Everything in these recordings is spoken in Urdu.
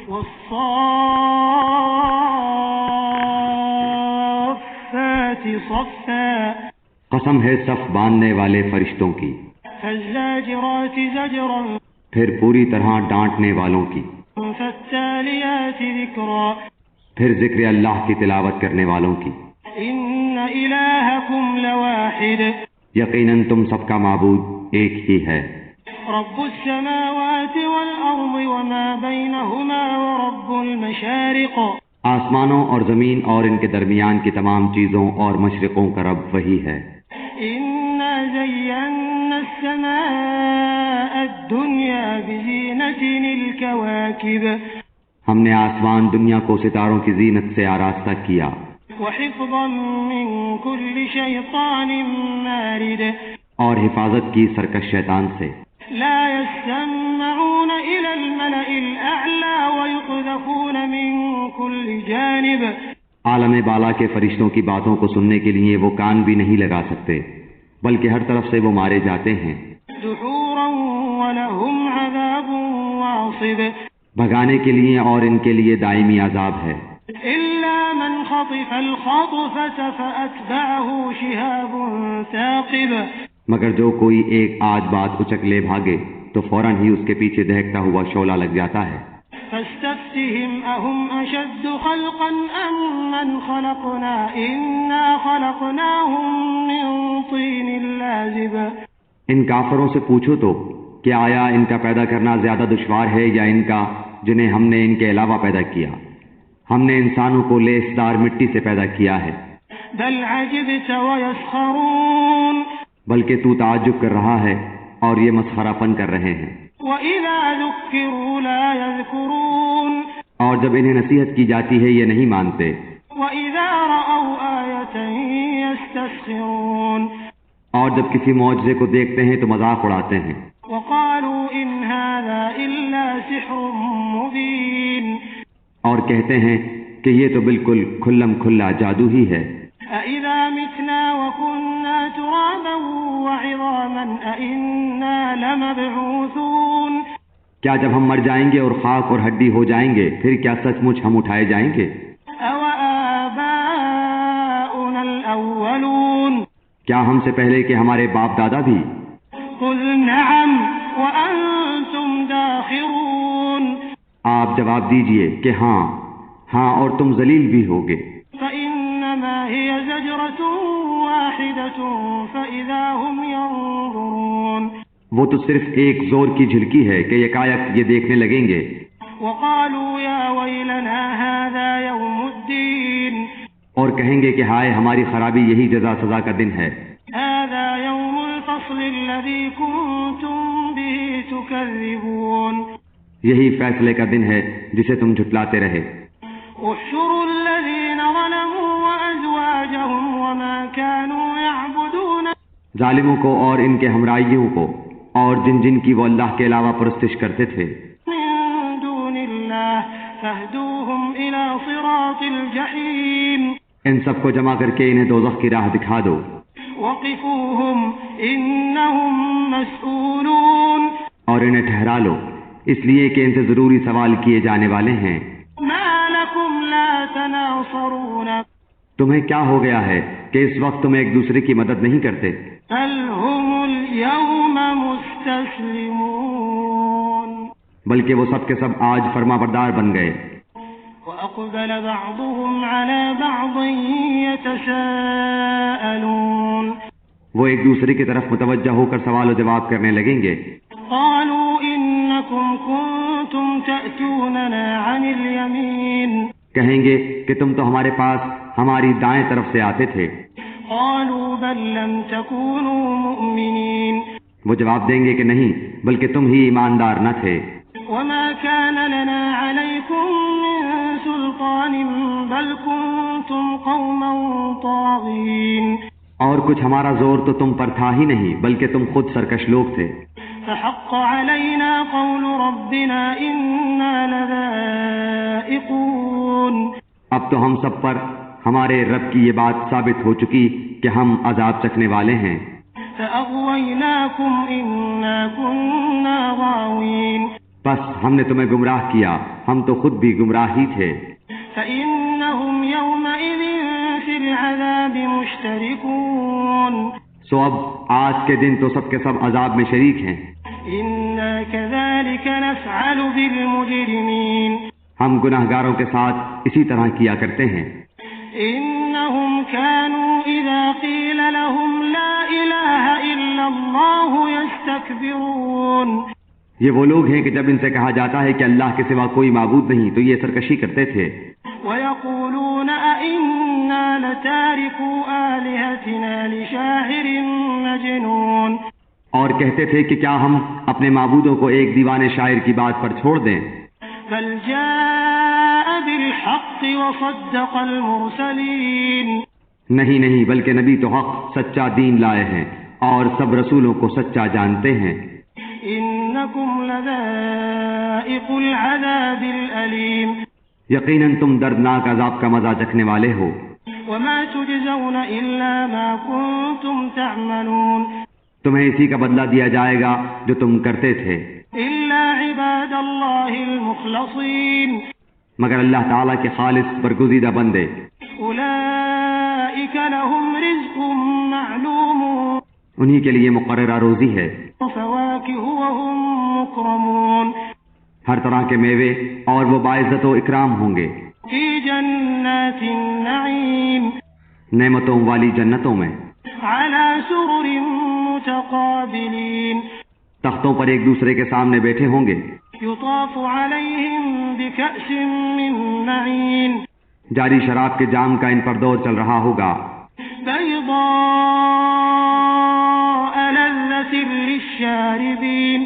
والصافات صفا قسم ہے صف باندھنے والے فرشتوں کی، فالزاجرات زجرا پھر پوری طرح ڈانٹنے والوں کی، فالتاليات ذکرا پھر ذکر اللہ کی تلاوت کرنے والوں کی۔ ان الہکم لواحد یقیناً تم سب کا معبود ایک ہی ہے، رب السماوات والارض وما بینہما ورب المشارق آسمانوں اور زمین اور ان کے درمیان کی تمام چیزوں اور مشرقوں کا رب وہی ہے۔ انا زینا السماء الدنیا بزینة الکواکب ہم نے آسمان دنیا کو ستاروں کی زینت سے آراستہ کیا، وحفظا من كل شیطان مارد اور حفاظت کی سرکش شیطان سے۔ لا يستمعون إلى الملأ الأعلى ويقذفون من كل جانب عالم بالا کے فرشتوں کی باتوں کو سننے کے لیے وہ کان بھی نہیں لگا سکتے، بلکہ ہر طرف سے وہ مارے جاتے ہیں۔ دحورا ولهم عذاب واصب بھگانے کے لیے اور ان کے لیے دائمی عذاب ہے، إلا من خطف الخطفة فأتبعه شهاب ثاقب مگر جو کوئی ایک آج بات اچک لے بھاگے تو فوراً ہی اس کے پیچھے دہکتا ہوا شعلہ لگ جاتا ہے۔ فاستفتهم أهم أشد خلقا أم من خلقنا إنا خلقناهم من طين لازب ان کافروں سے پوچھو تو کہ آیا ان کا پیدا کرنا زیادہ دشوار ہے یا ان کا جنہیں ہم نے ان کے علاوہ پیدا کیا؟ ہم نے انسانوں کو لیسدار مٹی سے پیدا کیا ہے۔ بل عجبت ويسخرون بلکہ تو تعجب کر رہا ہے اور یہ مسخرہ پن کر رہے ہیں۔ وإذا ذكروا لا يذكرون اور جب انہیں نصیحت کی جاتی ہے یہ نہیں مانتے۔ وإذا رأوا آية يستسخرون اور جب کسی معجزے کو دیکھتے ہیں تو مذاق اڑاتے ہیں۔ وقالوا إن هذا إلا سحر مبين اور کہتے ہیں کہ یہ تو بالکل کھلم کھلا جادو ہی ہے۔ أإذا متنا وكنا ترابا وعظاما أإنا لمبعوثون کیا جب ہم مر جائیں گے اور خاک اور ہڈی ہو جائیں گے پھر کیا سچ مچ ہم اٹھائے جائیں گے؟ أوآباؤنا الأولون کیا ہم سے پہلے کے ہمارے باپ دادا بھی؟ قل نعم وأنتم داخرون آپ جواب دیجئے کہ ہاں ہاں اور تم ذلیل بھی ہوگے۔ فإنما هي زجرة واحدة فإذا هم ينظرون وہ تو صرف ایک زور کی جھلکی ہے کہ یکایک یہ دیکھنے لگیں گے۔ وقالوا يا ويلنا هذا يوم الدين اور کہیں گے کہ ہائے ہماری خرابی یہی جزا سزا کا دن ہے۔ هذا يوم الفصل الذي كنتم به تكذبون یہی فیصلے کا دن ہے جسے تم جھٹلاتے رہے۔ احشروا الذين ظلموا وأزواجهم وما كانوا يعبدون ظالموں کو اور ان کے ہمراہیوں کو اور جن جن کی وہ اللہ کے علاوہ پرستش کرتے تھے من دون الله فاهدوهم إلى صراط الجحيم ان سب کو جمع کر کے انہیں دوزخ کی راہ دکھا دو۔ وقفوهم إنهم مسؤولون اور انہیں ٹھہرا لو اس لیے کہ ان سے ضروری سوال کیے جانے والے ہیں۔ ما لكم لا تناصرون تمہیں کیا ہو گیا ہے کہ اس وقت تم ایک دوسرے کی مدد نہیں کرتے؟ بل هم اليوم مستسلمون بلکہ وہ سب کے سب آج فرما بردار بن گئے۔ وأقبل بعضهم على بعض يتساءلون وہ ایک دوسرے کی طرف متوجہ ہو کر سوال و جواب کرنے لگیں گے۔ قالوا إنكم كنتم تأتوننا عن اليمين کہیں گے کہ تم تو ہمارے پاس ہماری دائیں طرف سے آتے تھے۔ قالوا بل لم تكونوا مؤمنين وہ جواب دیں گے کہ نہیں بلکہ تم ہی ایماندار نہ تھے۔ وما كان لنا عليكم من سلطان بل كنتم قوما طاغين اور کچھ ہمارا زور تو تم پر تھا ہی نہیں بلکہ تم خود سرکش لوگ تھے۔ فحق علينا قول ربنا إنا لذائقون اب تو ہم سب پر ہمارے رب کی یہ بات ثابت ہو چکی کہ ہم عذاب چکھنے والے ہیں۔ فأغويناكم إنا كنا غاوين بس ہم نے تمہیں گمراہ کیا، ہم تو خود بھی گمراہ ہی تھے۔ فإنهم يومئذ في العذاب مشتركون سو اب آج کے دن تو سب کے سب عذاب میں شریک ہیں۔ إنا كذلك نفعل بالمجرمين ہم گناہگاروں کے ساتھ اسی طرح کیا کرتے ہیں۔ إنهم كانوا إذا قيل لهم لا إله إلا الله يستكبرون یہ وہ لوگ ہیں کہ جب ان سے کہا جاتا ہے کہ اللہ کے سوا کوئی معبود نہیں تو یہ سرکشی کرتے تھے۔ وَيَقُولُونَ أَإِنَّا لَتَارِكُو آلِهَتِنَا لِشَاعِرٍ مَجْنُونٍ اور کہتے تھے کہ کیا ہم اپنے معبودوں کو ایک دیوانے شاعر کی بات پر چھوڑ دیں؟ بل جاء بالحق وصدق المرسلين نہیں بلکہ نبی تو حق سچا دین لائے ہیں اور سب رسولوں کو سچا جانتے ہیں۔ إنكم لذائق العذاب الأليم یقیناً تم دردناک عذاب کا مزہ چکھنے والے ہو۔ وما تجزون إلا ما كنتم تعملون تمہیں اسی کا بدلہ دیا جائے گا جو تم کرتے تھے، إلا عباد الله المخلصين مگر اللہ تعالیٰ کے خالص برگزیدہ بندے۔ أولئك لهم رزق معلوم انہی کے لیے مقررہ روزی ہے، وفواكه وهم مكرمون ہر طرح کے میوے اور وہ باعزت و اکرام ہوں گے في جنات النعيم نعمتوں والی جنتوں میں، على سرر متقابلين تختوں پر ایک دوسرے کے سامنے بیٹھے ہوں گے، يطاف عليهم بكأس من معين جاری شراب کے جام کا ان پر دور چل رہا ہوگا، بيضاء لذة للشاربين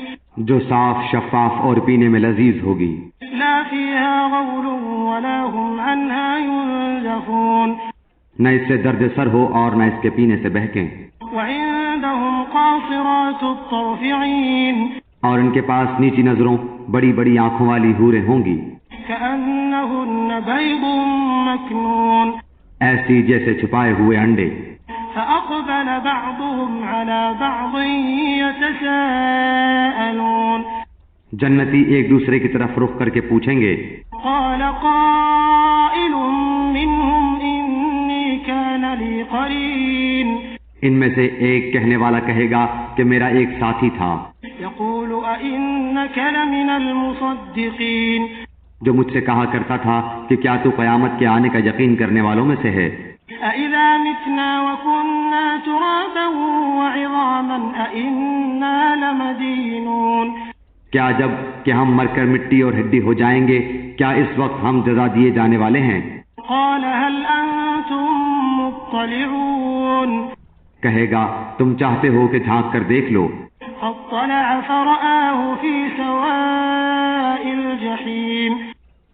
جو صاف شفاف اور پینے میں لذیذ ہوگی، لا فيها غول ولا هم عنها ينزفون نہ اس سے درد سر ہو اور نہ اس کے پینے سے بہکیں، وعندهم قاصرات الطرف عين اور ان کے پاس نیچی نظروں بڑی بڑی آنکھوں والی حوریں ہوں گی، كأنهن بيض مكنون ایسی جیسے چھپائے ہوئے انڈے۔ فأقبل بعضهم على بعض يتساءلون جنتی ایک دوسرے کی طرف رخ کر کے پوچھیں گے، قال قائل منهم إني كان لي قرين ان میں سے ایک کہنے والا کہے گا کہ میرا ایک ساتھی تھا يقول أئنك لمن المصدقين جو مجھ سے کہا کرتا تھا کہ کیا تو قیامت کے آنے کا یقین کرنے والوں میں سے ہے؟ أإذا متنا وكنا ترابا وعظاما أإنا لمدينون کیا جب کہ ہم مر کر مٹی اور ہڈی ہو جائیں گے کیا اس وقت ہم جزا دیے جانے والے ہیں؟ قال هل أنتم مطلعون کہے گا تم چاہتے ہو کہ جھانک کر دیکھ لو، فاطلع فرآه في سواء الجحيم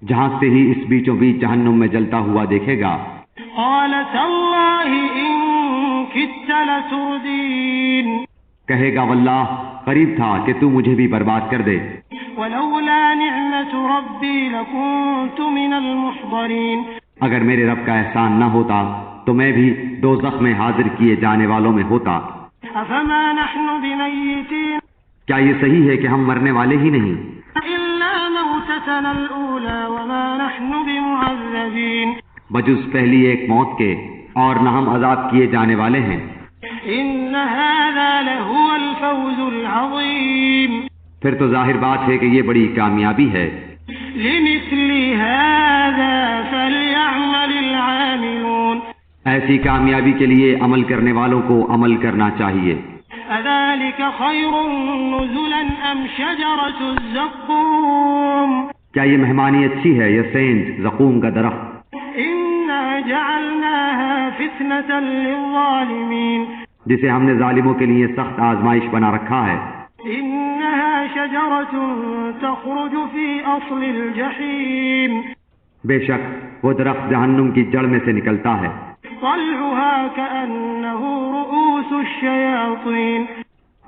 جھانکتے ہی اس بیچوں بیچ جہنم میں جلتا ہوا دیکھے گا، قال تالله إن كدت لتردين کہے گا واللہ قریب تھا کہ تو مجھے بھی برباد کر دے، ولولا نعمة ربي لكنت من المحضرين اگر میرے رب کا احسان نہ ہوتا تو میں بھی دوزخ میں حاضر کیے جانے والوں میں ہوتا۔ أفما نحن بميتين کیا یہ صحیح ہے کہ ہم مرنے والے ہی نہیں؟ إلا موتتنا الأولى وما نحن بمعذبين بجز پہلی ایک موت کے، اور نہ ہم عذاب کیے جانے والے ہیں۔ إن هذا لهو الفوز العظيم پھر تو ظاہر بات ہے کہ یہ بڑی کامیابی ہے۔ لمثل هذا فليعمل العاملون ایسی کامیابی کے لیے عمل کرنے والوں کو عمل کرنا چاہیے۔ أذلك خير نزلا أم شجرة الزقوم کیا یہ مہمانی اچھی ہے یا سیند زقوم کا درخت؟ إنا جعلناها فتنة للظالمين جسے ہم نے ظالموں کے لیے سخت آزمائش بنا رکھا ہے۔ إنها شجرة تخرج في أصل الجحيم بے شک وہ درخت جہنم کی جڑ میں سے نکلتا ہے، طلعها كأنه رؤوس الشياطين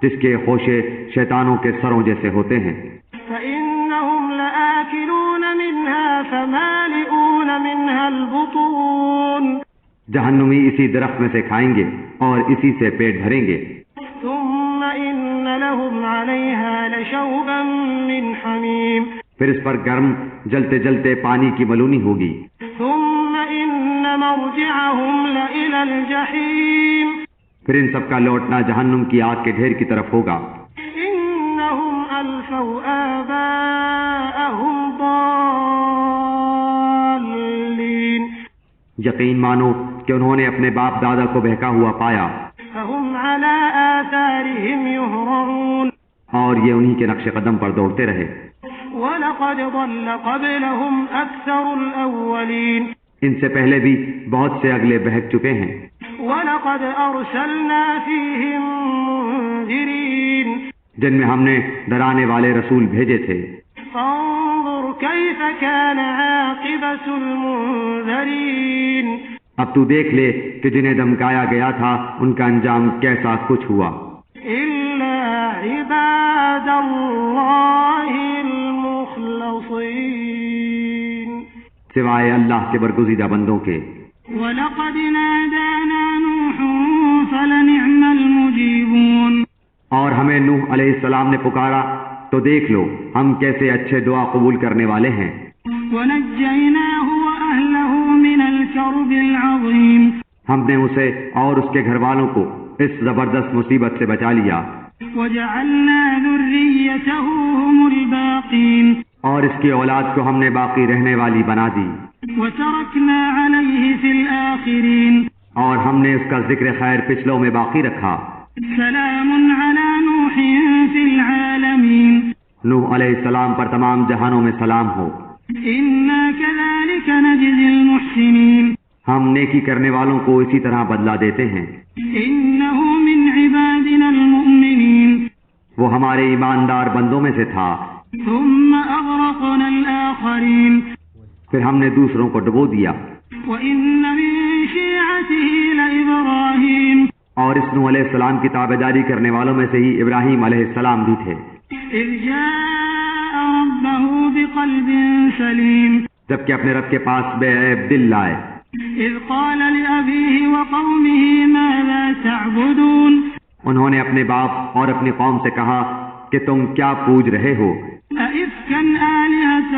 جس کے خوشے شیطانوں کے سروں جیسے ہوتے ہیں، فإنهم لآكلون منها فمالئون منها البطون جہنمی اسی درخت میں سے کھائیں گے اور اسی سے پیٹ بھریں گے، ثم إن لهم عليها لشوبا من حميم پھر اس پر گرم جلتے جلتے پانی کی ملونی ہوگی. ثم إن مرجعهم لإلى الجحيم پھر ان سب کا لوٹنا جہنم کی آگ کے ڈھیر کی طرف ہوگا. إنهم ألفوا آباءهم ضالين یقین مانو کہ انہوں نے اپنے باپ دادا کو بہکا ہوا پایا فهم على آثارهم يهرعون اور یہ انہی کے نقش قدم پر دوڑتے رہے. وَلَقَدْ ضَلَّ قَبْلَهُمْ أَكْثَرُ الْأَوَّلِينَ ان سے پہلے بھی بہت سے اگلے بہک چکے ہیں. وَلَقَدْ أَرْسَلْنَا فِيهِمْ مُنذِرِينَ جن میں ہم نے ڈرانے والے رسول بھیجے تھے. فَانظُرْ كَيْفَ كَانَ عَاقِبَةُ الْمُنذَرِينَ اب تو دیکھ لے کہ جنہیں دھمکایا گیا تھا ان کا انجام کیسا کچھ ہوا. إِلَّا عِبَادَ اللَّهِ الْمُخْلَصِينَ سوائے اللہ کے برگزیدہ بندوں کے. وَلَقَدْ نَادَانَا نُوحٌ فَلَنِعْمَ الْمُجِيبُونَ اور ہمیں نوح علیہ السلام نے پکارا تو دیکھ لو ہم کیسے اچھے دعا قبول کرنے والے ہیں. وَنَجَّيْنَاهُ وَأَهْلَهُ مِنَ الْكَرْبِ الْعَظِيمِ ہم نے اسے اور اس کے گھر والوں کو اس زبردست مصیبت سے بچا لیا. وَجَعَلْنَا ذُرِّيَّتَهُ هُمُ الْبَاقِينَ اور اس کی اولاد کو ہم نے باقی رہنے والی بنا دی. وَتَرَكْنَا عَلَيْهِ فِي الْآخِرِينَ اور ہم نے اس کا ذکر خیر پچھلوں میں باقی رکھا. سلام علی نوح فی العالمین نوح علیہ السلام پر تمام جہانوں میں سلام ہو. انا کذالک نجزی المحسنین ہم نیکی کرنے والوں کو اسی طرح بدلہ دیتے ہیں. انہ من عبادنا المؤمنین وہ ہمارے ایماندار بندوں میں سے تھا. ثم اغرقنا الآخرین پھر ہم نے دوسروں کو ڈبو دیا. وان من شیعته لابراہیم اور اس نوح علیہ السلام کی تابعداری کرنے والوں میں سے ہی ابراہیم علیہ السلام بھی تھے. اذ جاء ربه بقلب سلیم جبکہ اپنے رب کے پاس بے عیب دل لائے. اذ قال لأبيه وقومه ماذا تعبدون انہوں نے اپنے باپ اور اپنی قوم سے کہا کہ تم کیا پوج رہے ہو. أئفكا آلهة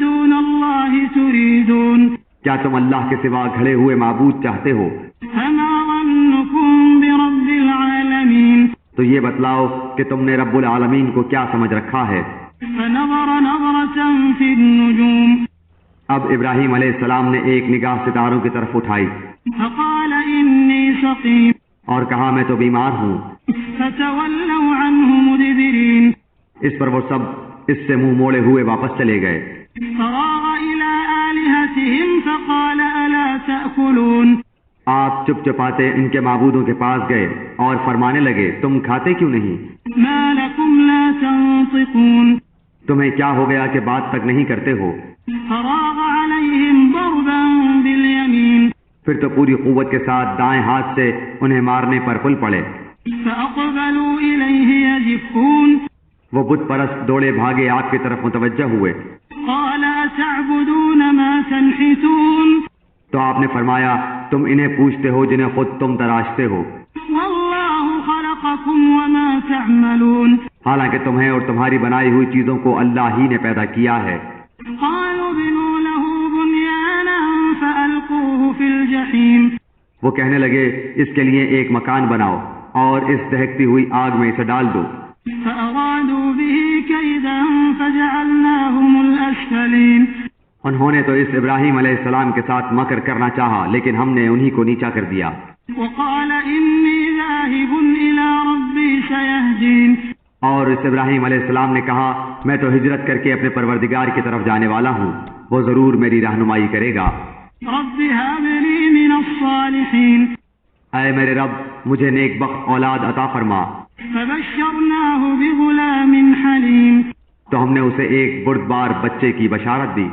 دون الله تريدون کیا تم اللہ کے سوا گھڑے ہوئے معبود چاہتے ہو. فما ظنكم برب العالمين تو یہ بتلاؤ کہ تم نے رب العالمین کو کیا سمجھ رکھا ہے. فنظر نظرة في النجوم اب ابراہیم علیہ السلام نے ایک نگاہ ستاروں کی طرف اٹھائی فقال إني سقيم اور کہا میں تو بیمار ہوں. فتولوا عنه مدبرين اس پر وہ سب اس سے منہ موڑے ہوئے واپس چلے گئے. فراغ إلى آلهتهم فقال ألا تأكلون آپ چپ چپاتے ان کے معبودوں کے پاس گئے اور فرمانے لگے تم کھاتے کیوں نہیں. ما لكم لا تنطقون تمہیں کیا ہو گیا کہ بات تک نہیں کرتے ہو. فراغ عليهم ضربا باليمين پھر تو پوری قوت کے ساتھ دائیں ہاتھ سے انہیں مارنے پر پل پڑے. فأقبلوا إليه يزفون وہ بت پرست دوڑے بھاگے آپ کی طرف متوجہ ہوئے. قال أتعبدون ما تنحتون تو آپ نے فرمایا تم انہیں پوچھتے ہو جنہیں خود تم تراشتے ہو. والله خلقكم وما تعملون حالانکہ تمہیں اور تمہاری بنائی ہوئی چیزوں کو اللہ ہی نے پیدا کیا ہے. قالوا بنوا له بنيانا فألقوه في الجحيم وہ کہنے لگے اس کے لیے ایک مکان بناؤ اور اس دہکتی ہوئی آگ میں اسے ڈال دو. فأرادوا به كيدا فجعلناهم الأسفلين انہوں نے تو اس ابراہیم علیہ السلام کے ساتھ مکر کرنا چاہا لیکن ہم نے انہی کو نیچا کر دیا. وقال إني ذاهب إلى ربي سيهدين اور اس ابراہیم علیہ السلام نے کہا میں تو ہجرت کر کے اپنے پروردگار کی طرف جانے والا ہوں وہ ضرور میری رہنمائی کرے گا. رب هب لي من الصالحين اے میرے رب مجھے نیک بخت اولاد عطا فرما. فبشرناه بغلام حليم تو ہم نے اسے ایک بردبار بچے کی بشارت دی.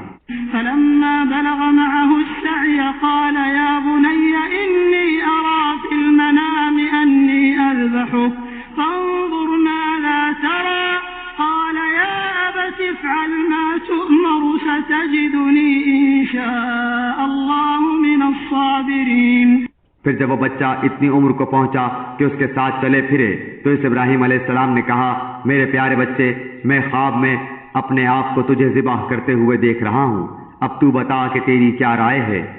فلما بلغ معه السعي قال يا بني إني أرى في المنام أني أذبحك فانظر ماذا ترى قال يا أبت افعل ما تؤمر ستجدني إن شاء الله من الصابرين. پھر جب وہ بچہ اتنی عمر کو پہنچا کہ اس کے ساتھ چلے پھرے تو اس ابراہیم علیہ السلام نے کہا میرے پیارے بچے میں خواب میں اپنے آپ کو تجھے ذبح کرتے ہوئے دیکھ رہا ہوں، اب تو بتا کہ تیری کیا رائے ہے؟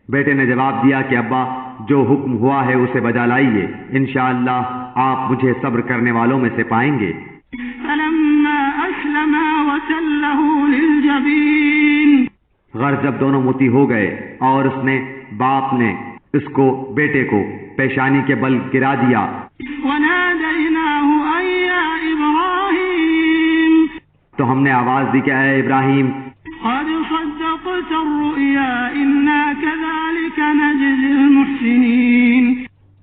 بیٹے نے جواب دیا کہ ابا، جو حکم ہوا ہے اسے بجا لائیے، انشاءاللہ آپ مجھے صبر کرنے والوں میں سے پائیں گے۔ فلما أسلما وتله للجبين غرض جب دونوں متی ہو گئے اور باپ نے اس کو بیٹے کو پیشانی کے بل گرا دیا، وناديناه أن يا إبراهيم تو ہم نے آواز دی کہ اے ابراہیم، قد صدقت الرؤيا إنا كذلك نجزي المحسنين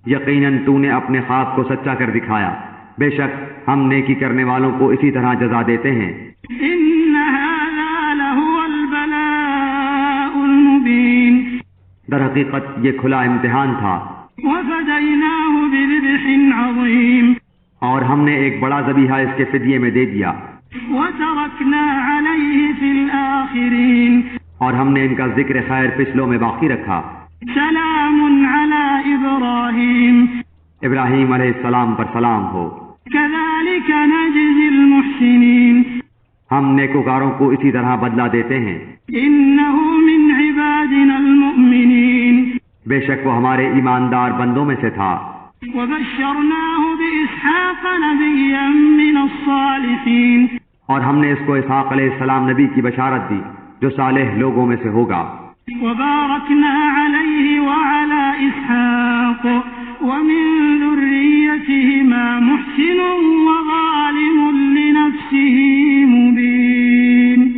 یقیناً تو نے اپنے خواب کو سچا کر دکھایا، بے شک ہم نیکی کرنے والوں کو اسی طرح جزا دیتے ہیں۔ إن هذا لهو البلاء المبين در حقیقت یہ کھلا امتحان تھا، وفديناه بذبح عظيم اور ہم نے ایک بڑا ذبیحہ اس کے فدیے میں دے دیا، وتركنا عليه في الآخرين اور ہم نے ان کا ذکر خیر پچھلوں میں باقی رکھا۔ سلام على إبراهيم ابراہیم علیہ السلام پر سلام ہو، كذلك نجزي المحسنين ہم نیکوکاروں کو اسی طرح بدلہ دیتے ہیں۔ إنه من عبادنا المؤمنين بے شک وہ ہمارے ایماندار بندوں میں سے تھا۔ وبشرناه بإسحاق نبيا من الصالحين اور ہم نے اس کو اسحاق علیہ السلام نبی کی بشارت دی جو صالح لوگوں میں سے ہوگا۔ وباركنا عليه وعلى إسحاق ومن ذريتهما محسن وظالم لنفسه مبين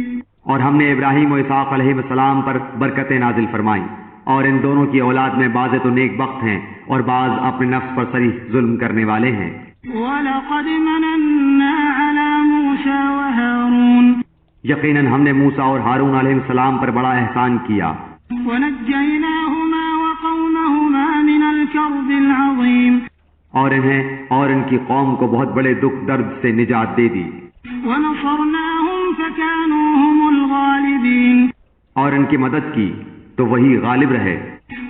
اور ہم نے ابراہیم و اسحاق علیہ السلام پر برکتیں نازل فرمائیں، اور ان دونوں کی اولاد میں بعض تو نیک بخت ہیں اور بعض اپنے نفس پر صریح ظلم کرنے والے ہیں۔ وَلَقَدْ مَنَنَّا عَلَى مُوسَى وَهَارُونَ یقیناً ہم نے موسیٰ اور ہارون علیہ السلام پر بڑا احسان کیا، وَنَجَّيْنَاهُمَا وَقَوْمَهُمَا مِنَ الْكَرْبِ الْعَظِيمِ اور انہیں اور ان کی قوم کو بہت بڑے دکھ درد سے نجات دے دی، وَنَصَرْنَاهُمْ فَكَانُوا هُمُ الْغَالِبِينَ اور ان کی مدد کی تو وہی غالب رہے،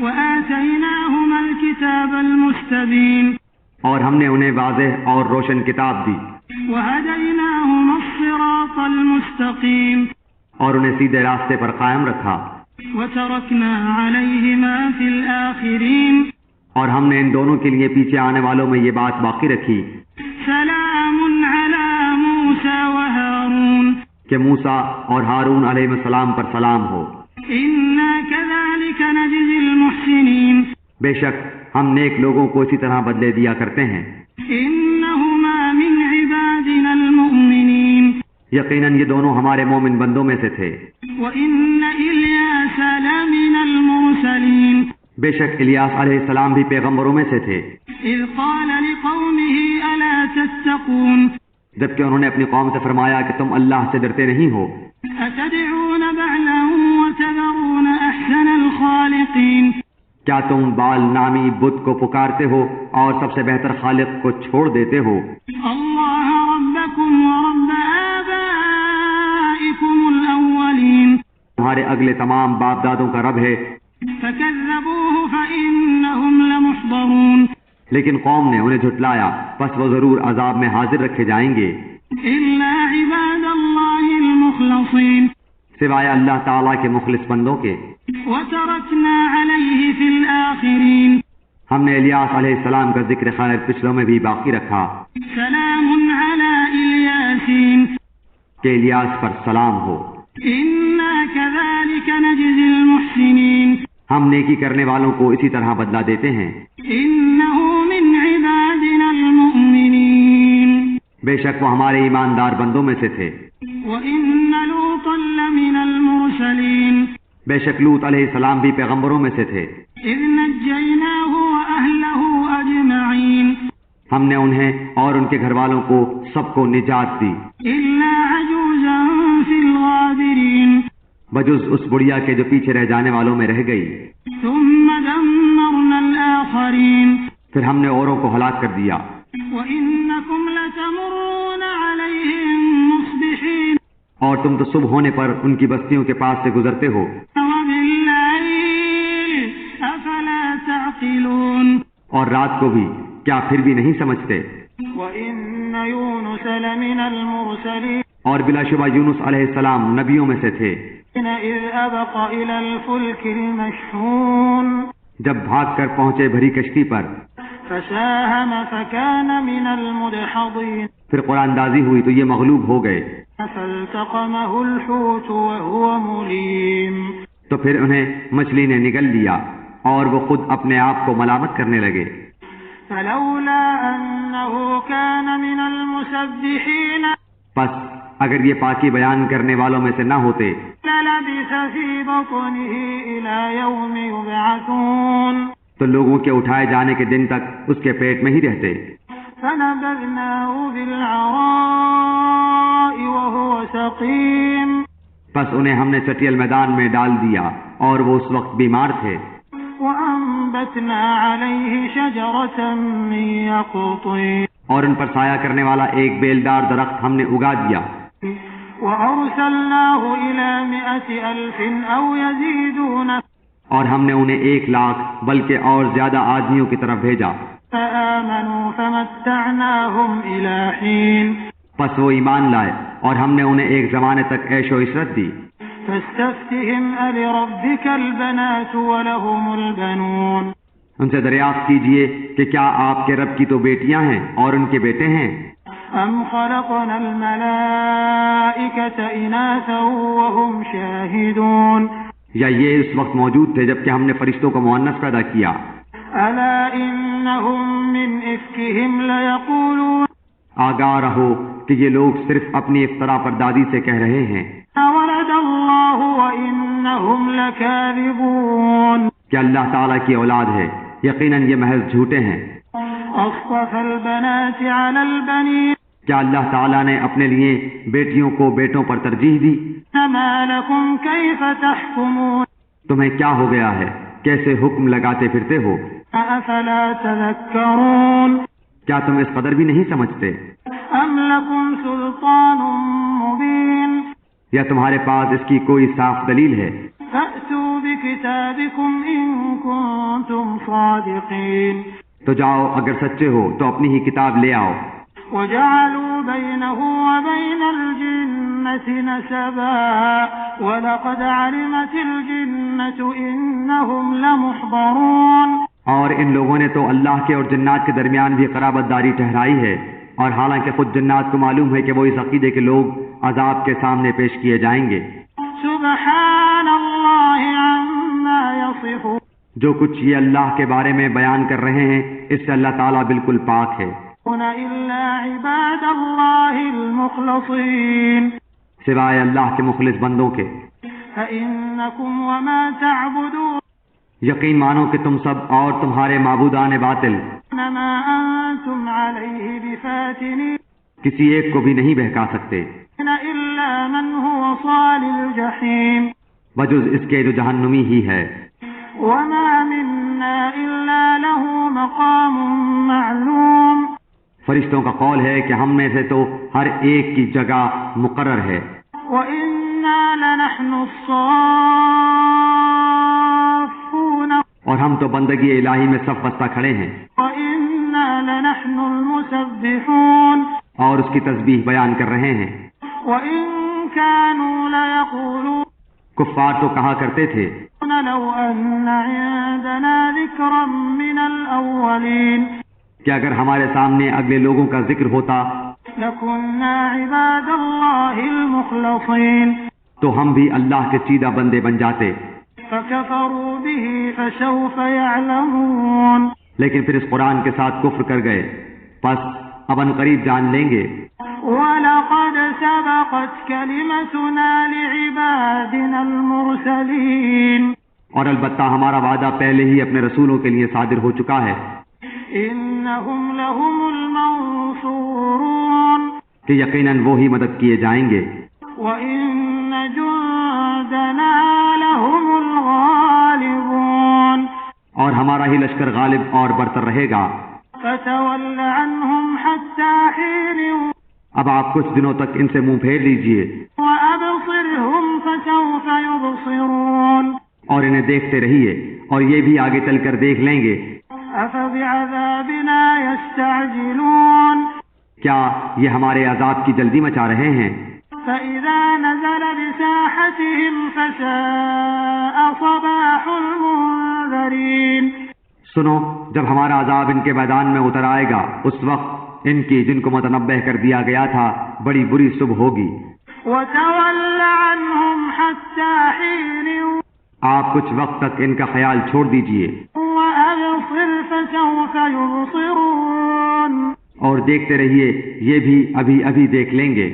وَآتَيْنَاهُمَا الْكِتَابَ الْمُسْتَبِينَ اور ہم نے انہیں واضح اور روشن کتاب دی، وَهَدَيْنَاهُمَا الصِّرَاطَ الْمُسْتَقِيمَ اور انہیں سیدھے راستے پر قائم رکھا، وَتَرَكْنَا عَلَيْهِمَا فِي الْآخِرِينَ اور ہم نے ان دونوں کے لیے پیچھے آنے والوں میں یہ بات باقی رکھی سلام علی موسیٰ وہارون کہ موسیٰ اور ہارون علیہ السلام پر سلام ہو، انا كذلك نجزی المحسنین بے شک ہم نیک لوگوں کو اسی طرح بدلے دیا کرتے ہیں۔ انہما من عبادنا المؤمنین یقیناً یہ دونوں ہمارے مومن بندوں میں سے تھے۔ وَإِنَّ إِلْيَاسَ لَمِنَ الْمُرْسَلِينَ بے شک الیاس علیہ السلام بھی پیغمبروں میں سے تھے، إِذْ قَالَ لِقَوْمِهِ أَلَا تَتَّقُونَ جبکہ انہوں نے اپنی قوم سے فرمایا کہ تم اللہ سے ڈرتے نہیں ہو، أَتَدْعُونَ بَعْلًا وَتَذَرُونَ أَحْسَنَ الْخَالِقِينَ کیا تم بال نامی بت کو پکارتے ہو اور سب سے بہتر خالق کو چھوڑ دیتے ہو؟ اللَّهَ رَبَّكُمْ وَرَبَّ آبَائِكُمُ الْأَوَّلِينَ تمہارے اگلے تمام باپ دادوں کا رب ہے، فَكَذَّبُوهُ فَإِنَّهُمْ لَمُحْضَرُونَ لیکن قوم نے انہیں جھٹلایا، پس وہ ضرور عذاب میں حاضر رکھے جائیں گے، إِلَّا عِبَادَ اللَّهِ الْمُخْلَصِينَ سوائے اللہ تعالیٰ کے مخلص بندوں کے۔ وَتَرَكْنَا عَلَيْهِ فِي الْآخِرِينَ ہم نے الیاس علیہ السلام کا ذکر خیر پچھلوں میں بھی باقی رکھا سلام علی الیاسین کہ الیاس پر سلام ہو، انا كذلك نجزی المحسنین ہم نیکی کرنے والوں کو اسی طرح بدلہ دیتے ہیں۔ انه من عبادنا المؤمنین بے شک وہ ہمارے ایماندار بندوں میں سے تھے۔ وَإِنَّ لُوطًا لَّمِنَ الْمُرْسَلِينَ بے شک لوط علیہ السلام بھی پیغمبروں میں سے تھے، إِذْ نَجَّيْنَاهُ وَأَهْلَهُ أَجْمَعِينَ ہم نے انہیں اور ان کے گھر والوں کو سب کو نجات دی، إِلَّا عَجُوزًا فِي الْغَابِرِينَ بجز اس بڑھیا کے جو پیچھے رہ جانے والوں میں رہ گئی۔ ثُمَّ دَمَّرْنَا الْآخَرِينَ پھر ہم نے اوروں کو ہلاک کر دیا۔ وَإِنَّكُمْ لَتَمُرُّونَ عَلَيْهِمْ مُصْبِحِينَ اور تم تو صبح ہونے پر ان کی بستیوں کے پاس سے گزرتے ہو، وَبِاللَّيْلِ أَفَلَا تَعْقِلُونَ اور رات کو بھی کیا پھر بھی نہیں سمجھتے؟ وَإِنَّ يُونُسَ لَمِنَ الْمُرْسَلِينَ اور بلا شبہ یونس علیہ السلام نبیوں میں سے تھے، إذ أبق إلى الفلك المشحون جب بھاگ کر پہنچے بھری کشتی پر، فساهم فكان من المدحضين پھر قرآن اندازی ہوئی تو یہ مغلوب ہو گئے، فالتقمه الحوت وهو مليم تو پھر انہیں مچھلی نے نگل لیا اور وہ خود اپنے آپ کو ملامت کرنے لگے۔ فلولا أنه كان من المسبحين پس اگر یہ پاکی بیان کرنے والوں میں سے نہ ہوتے للبث في بطنه إلى يوم يبعثون تو لوگوں کے اٹھائے جانے کے دن تک اس کے پیٹ میں ہی رہتے۔ فنبذناه بالعراء وهو سقيم پس انہیں ہم نے چٹیل میدان میں ڈال دیا اور وہ اس وقت بیمار تھے، وأنبتنا عليه شجرة من يقطين اور ان پر سایہ کرنے والا ایک بیلدار درخت ہم نے اگا دیا، وأرسلناه إلى 100,000 أو يزيدون اور ہم نے انہیں 1,00,000 بلکہ اور زیادہ آدمیوں کی طرف بھیجا، فآمنوا فمتعناهم إلى حين پس وہ ایمان لائے اور ہم نے انہیں ایک زمانے تک عیش و عشرت دی۔ فاستفتهم ألربك البنات ولهم البنون ان سے دریافت کیجئے کہ کیا آپ کے رب کی تو بیٹیاں ہیں اور ان کے بیٹے ہیں، أم خلقنا الملائكة إناثا وهم شاهدون یا یہ اس وقت موجود تھے جبکہ ہم نے فرشتوں کو مؤنث پیدا کیا۔ ألا إنهم من إفكهم ليقولون آگاہ رہو کہ یہ لوگ صرف اپنی افترا پر دادی سے کہہ رہے ہیں ولد الله وإنهم لكاذبون کہ اللہ تعالیٰ کی اولاد ہے، یقیناً یہ محض جھوٹے ہیں۔ أصطفى البنات على البنين کیا اللہ تعالیٰ نے اپنے لیے بیٹیوں کو بیٹوں پر ترجیح دی؟ ما لكم كيف تحكمون تمہیں کیا ہو گیا ہے، کیسے حکم لگاتے پھرتے ہو؟ أفلا تذكرون کیا تم اس قدر بھی نہیں سمجھتے؟ أم لكم سلطان مبين یا تمہارے پاس اس کی کوئی صاف دلیل ہے؟ فأتوا بكتابكم إن كنتم صادقين تو جاؤ اگر سچے ہو تو اپنی ہی کتاب لے آؤ۔ وجعلوا بينه وبين الجنة نسبا ولقد علمت الجنة إنهم لمحضرون اور ان لوگوں نے تو اللہ کے اور جنات کے درمیان بھی قرابت داری ٹھہرائی ہے، اور حالانکہ خود جنات کو معلوم ہے کہ وہ اس عقیدے کے لوگ عذاب کے سامنے پیش کیے جائیں گے۔ سبحان اللہ عما يصفون جو کچھ یہ اللہ کے بارے میں بیان کر رہے ہیں اس سے اللہ تعالیٰ بالکل پاک ہے، إلا عباد الله المخلصين سوائے اللہ کے مخلص بندوں کے۔ فإنكم وما تعبدون یقین مانو کہ تم سب اور تمہارے معبودان باطل ما أنتم عليه بفاتنين کسی ایک کو بھی نہیں بہکا سکتے إلا من هو صال الجحيم بجز اس کے جو جہنمی ہی ہے۔ وما منا إلا له مقام معلوم فرشتوں کا قول ہے کہ ہم میں سے تو ہر ایک کی جگہ مقرر ہے، وإنا لنحن الصافون اور ہم تو بندگی الہی میں صف بستہ کھڑے ہیں، وإنا لنحن المسبحون اور اس کی تسبیح بیان کر رہے ہیں۔ وإن كانوا ليقولون کفار تو کہا کرتے تھے لو أن عندنا ذكرا من الأولين کہ اگر ہمارے سامنے اگلے لوگوں کا ذکر ہوتا لكنا عباد الله المخلصين تو ہم بھی اللہ کے چیدہ بندے بن جاتے، فكفروا به فسوف يعلمون لیکن پھر اس قرآن کے ساتھ کفر کر گئے، پس اب ان قریب جان لیں گے۔ وَلَقَدْ سَبَقَتْ كَلِمَتُنَا لِعِبَادِنَا الْمُرْسَلِينَ اور البتہ ہمارا وعدہ پہلے ہی اپنے رسولوں کے لیے صادر ہو چکا ہے إِنَّهُمْ لَهُمُ الْمَنصُورُونَ کہ یقیناً وہی مدد کیے جائیں گے، وَإِنَّ جُندَنَا لَهُمُ الْغَالِبُونَ اور ہمارا ہی لشکر غالب اور برتر رہے گا۔ فَتَوَلَّ عَنْهُمْ حَتَّى حِينٍ اب آپ کچھ دنوں تک ان سے منہ پھیر لیجئے وَأَبْصِرْهُمْ فَسَوْفَ يُبْصِرُونَ اور انہیں دیکھتے رہیے اور یہ بھی آگے چل کر دیکھ لیں گے۔ أَفَبِعَذَابِنَا يَسْتَعْجِلُونَ کیا یہ ہمارے عذاب کی جلدی مچا رہے ہیں؟ فإذا نزل بساحتهم فساء صباح المنذرين. سنو، جب ہمارا عذاب ان کے میدان میں اتر آئے گا اس وقت ان کی جن کو متنبہ کر دیا گیا تھا بڑی بری صبح ہوگی. وتول عنهم حتى حين آپ کچھ وقت تک ان کا خیال چھوڑ دیجئے وأبصر فسوف يبصرون. اور دیکھتے رہیے یہ بھی ابھی ابھی دیکھ لیں گے.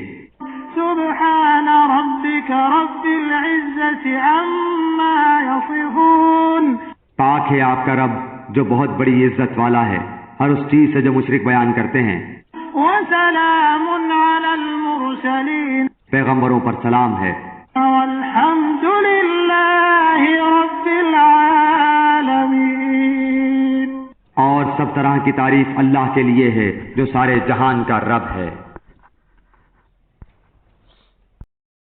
سبحان ربك رب العزة عما يصفون. پاک ہے آپ کا رب جو بہت بڑی عزت والا ہے ہر اس چیز سے جو مشرک بیان کرتے ہیں. وسلام على المرسلين. پیغمبروں پر سلام ہے. والحمد لله رب العالمين. اور سب طرح کی تعریف اللہ کے لیے ہے جو سارے جہان کا رب ہے.